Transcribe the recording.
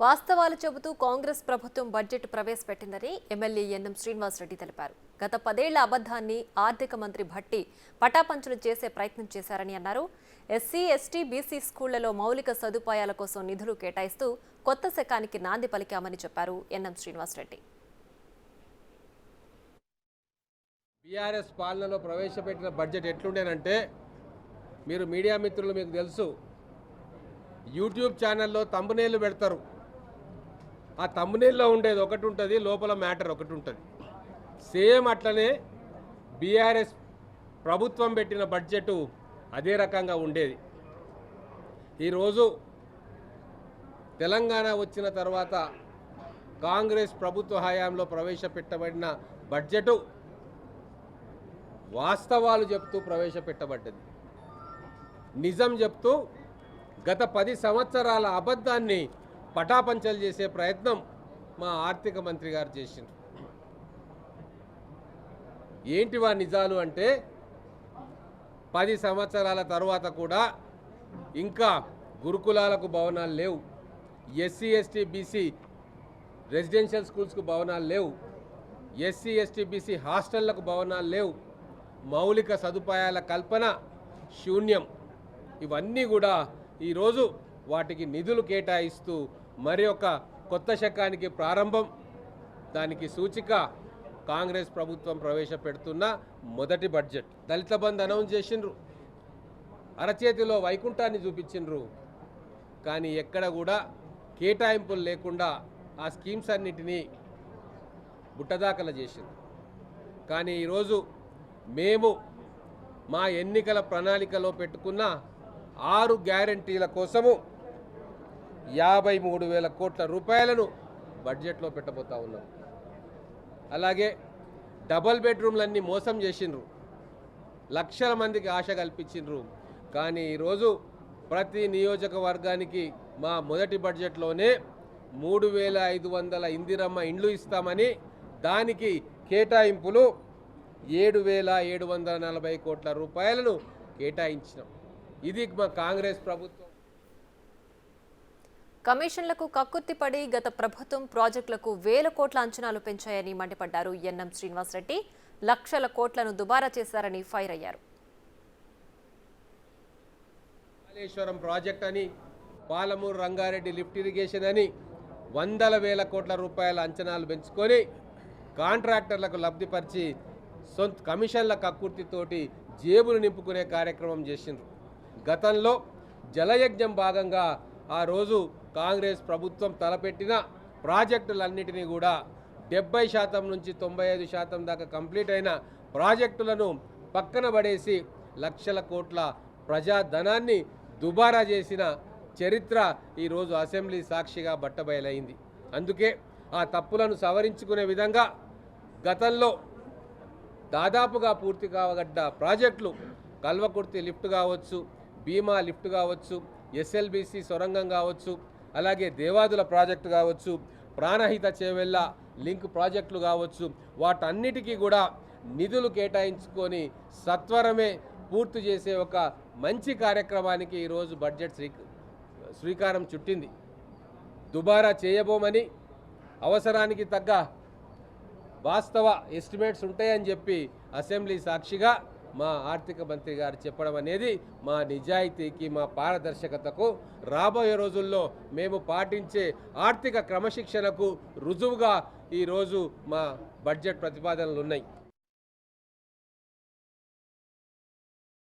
వాస్తవాలు చెబుతూ కాంగ్రెస్ ప్రభుత్వం బడ్జెట్ ప్రవేశపెట్టిందని ఎమ్మెల్యే ఎన్ఎం శ్రీనివాసరెడ్డి తెలిపారు. గత 10 ఏళ్ల అబద్ధాన్ని ఆర్థిక మంత్రి భట్టి పటాపంచలు చేసే ప్రయత్నం చేశారని అన్నారు. ఎస్సీ, ఎస్టీ, బీసీ స్కూళ్లలో మౌలిక సదుపాయాల కోసం నిధులు కేటాయిస్తూ కొత్త శకానికి నాంది పలికామని చెప్పారు ఎన్ఎం శ్రీనివాసరెడ్డి. బీఆర్ఎస్ పాలనలో ప్రవేశపెట్టిన బడ్జెట్ ఎట్లుండేనంటే, మీరు మీడియా మిత్రులు మీకు తెలుసు, యూట్యూబ్ ఛానల్లో తంబనేళ్ళు పెడతారు. ఆ తంబనేల్లో ఉండేది ఒకటి ఉంటుంది, లోపల మ్యాటర్ ఒకటి ఉంటుంది. సేమ్ అట్లనే బీఆర్ఎస్ ప్రభుత్వం పెట్టిన బడ్జెట్ అదే రకంగా ఉండేది. ఈరోజు తెలంగాణ వచ్చిన తర్వాత కాంగ్రెస్ ప్రభుత్వ హయాంలో ప్రవేశపెట్టబడిన బడ్జెట్ వాస్తవాలు చెప్తూ ప్రవేశపెట్టబడ్డది. నిజం చెప్తూ గత 10 సంవత్సరాల అబద్ధాన్ని పటాపంచలు చేసే ప్రయత్నం మా ఆర్థిక మంత్రి గారు చేసిండ్రు. ఏంటివా నిజాలు అంటే, 10 సంవత్సరాల తర్వాత కూడా ఇంకా గురుకులాలకు భవనాలు లేవు, ఎస్సీ, ఎస్టీ, బీసీ రెసిడెన్షియల్ స్కూల్స్కు భవనాలు లేవు, ఎస్సీ, ఎస్టీ, బీసీ హాస్టళ్లకు భవనాలు లేవు, మౌలిక సదుపాయాల కల్పన శూన్యం. ఇవన్నీ కూడా ఈరోజు వాటికి నిధులు కేటాయిస్తూ మరి ఒక కొత్త శకానికి ప్రారంభం. దానికి సూచిక కాంగ్రెస్ ప్రభుత్వం ప్రవేశపెడుతున్న మొదటి బడ్జెట్. దళిత బంధు అనౌన్స్ చేసిండ్రు, అరచేతిలో వైకుంఠాన్ని చూపించిండ్రు, కానీ ఎక్కడ కూడా కేటాయింపులు లేకుండా ఆ స్కీమ్స్ అన్నిటినీ బుట్టదాఖల చేసిండ్రు. కానీ ఈరోజు మేము మా ఎన్నికల ప్రణాళికలో పెట్టుకున్న 6 గ్యారంటీల కోసము 53,000 కోట్ల రూపాయలను బడ్జెట్లో పెట్టబోతా ఉన్నాం. అలాగే డబల్ బెడ్రూమ్లన్నీ మోసం చేసిండ్రు, లక్షల మందికి ఆశ కల్పించిండ్రు. కానీ ఈరోజు ప్రతి నియోజకవర్గానికి మా మొదటి బడ్జెట్లోనే 3,500 ఇందిరమ్మ ఇండ్లు ఇస్తామని, దానికి కేటాయింపులు 7,740 కోట్ల రూపాయలను కేటాయించినాం. ఇది మా కాంగ్రెస్ ప్రభుత్వం. కమిషన్లకు కక్కుర్తిపడి గత ప్రభుత్వం ప్రాజెక్టులకు 1,000 కోట్ల అంచనాలు పెంచాయని మండిపడ్డారు ఎన్ఎం శ్రీనివాసరెడ్డి. లక్షల కోట్లను దుబారా చేశారని ఫైర్ అయ్యారు. కాళేశ్వరం ప్రాజెక్ట్ అని, పాలమూరు రంగారెడ్డి లిఫ్ట్ ఇరిగేషన్ అని 100,000 కోట్ల రూపాయల అంచనాలు పెంచుకొని కాంట్రాక్టర్లకు లబ్ధిపరిచి సొంత కమిషన్ల కక్కుర్తితోటి జేబులు నింపుకునే కార్యక్రమం చేసిండ్రు. గతంలో జలయజ్ఞం భాగంగా ఆ రోజు కాంగ్రెస్ ప్రభుత్వం తలపెట్టిన ప్రాజెక్టులన్నిటినీ కూడా 70% నుంచి 95% దాకా కంప్లీట్ అయిన ప్రాజెక్టులను పక్కన పడేసి లక్షల కోట్ల ప్రజాధనాన్ని దుబారా చేసిన చరిత్ర ఈరోజు అసెంబ్లీ సాక్షిగా బట్టబయలైంది. అందుకే ఆ తప్పులను సవరించుకునే విధంగా గతంలో దాదాపుగా పూర్తి కావగడ్డ ప్రాజెక్టులు, కల్వకుర్తి లిఫ్ట్ కావచ్చు, భీమా లిఫ్ట్ కావచ్చు, ఎస్ఎల్బీసీ సొరంగం కావచ్చు, అలాగే దేవాదుల ప్రాజెక్టు కావచ్చు, ప్రాణహిత చేవెళ్ళ లింక్ ప్రాజెక్టులు కావచ్చు, వాటన్నిటికీ కూడా నిధులు కేటాయించుకొని సత్వరమే పూర్తి చేసే ఒక మంచి కార్యక్రమానికి ఈరోజు బడ్జెట్ శ్రీకారం చుట్టింది. దుబారా చేయబోమని, అవసరానికి తగ్గ వాస్తవ ఎస్టిమేట్స్ ఉంటాయని చెప్పి అసెంబ్లీ సాక్షిగా మా ఆర్థిక మంత్రి గారు చెప్పడం అనేది మా నిజాయితీకి, మా పారదర్శకతకు, రాబోయే రోజుల్లో మేము పాటించే ఆర్థిక క్రమశిక్షణకు రుజువుగా ఈరోజు మా బడ్జెట్ ప్రతిపాదనలు ఉన్నాయి.